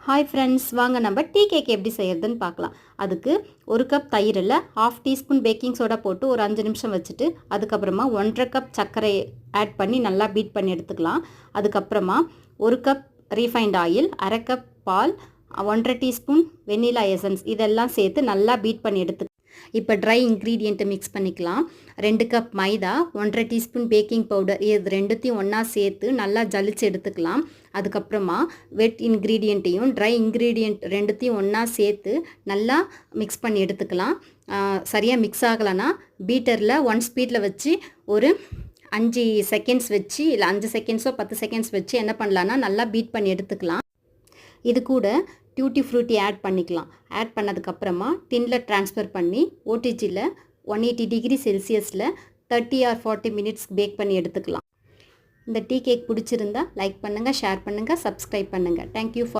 Hi friends, வாங்க நம்ம tea cake எப்படி செய்யறதுன்னு பார்க்கலாம். அதுக்கு ஒரு கப் தயிரில் 1/2 டீஸ்பூன் பேக்கிங் சோடா போட்டு ஒரு 5 நிமிஷம் வச்சுட்டு அதுக்கப்புறமா 1.5 கப் சர்க்கரை ஆட் பண்ணி நல்லா பீட் பண்ணி எடுத்துக்கலாம். அதுக்கப்புறமா ஒரு கப் ரீஃபைண்ட் ஆயில், அரை கப் பால், 1.5 டீஸ்பூன் வெண்ணிலா எசன்ஸ் இதெல்லாம் சேர்த்து நல்லா பீட் பண்ணி எடுத்து இப்போ ட்ரை இன்க்ரீடியண்ட்டை மிக்ஸ் பண்ணிக்கலாம். 2 கப் மைதா, 1.5 டீஸ்பூன் பேக்கிங் பவுடர் இது ரெண்டுத்தையும் ஒன்றா சேர்த்து நல்லா ஜலிச்சு எடுத்துக்கலாம். அதுக்கப்புறமா வெட் இன்க்ரீடியண்ட்டையும் ட்ரை இன்க்ரீடியண்ட் ரெண்டுத்தையும் ஒன்றா சேர்த்து நல்லா மிக்ஸ் பண்ணி எடுத்துக்கலாம். சரியாக மிக்ஸ் ஆகலைன்னா பீட்டரில் 1 ஸ்பீடில் வச்சு ஒரு 5 செகண்ட்ஸ் வச்சு இல்லை 5 செகண்ட்ஸோ 10 செகண்ட்ஸ் வச்சு என்ன பண்ணலான்னா நல்லா பீட் பண்ணி எடுத்துக்கலாம். இது கூட டியூட்டி ஃப்ரூட்டி ஆட் பண்ணிக்கலாம். ஆட் பண்ணதுக்கப்புறமா டின்னில் ட்ரான்ஸ்ஃபர் பண்ணி ஓடிஜியில் 180 டிகிரி செல்சியஸில் 30 or 40 மினிட்ஸ் பேக் பண்ணி எடுத்துக்கலாம். இந்த டீ கேக் பிடிச்சிருந்தா லைக் பண்ணுங்கள், ஷேர் பண்ணுங்கள், சப்ஸ்கிரைப் பண்ணுங்கள். Thank you for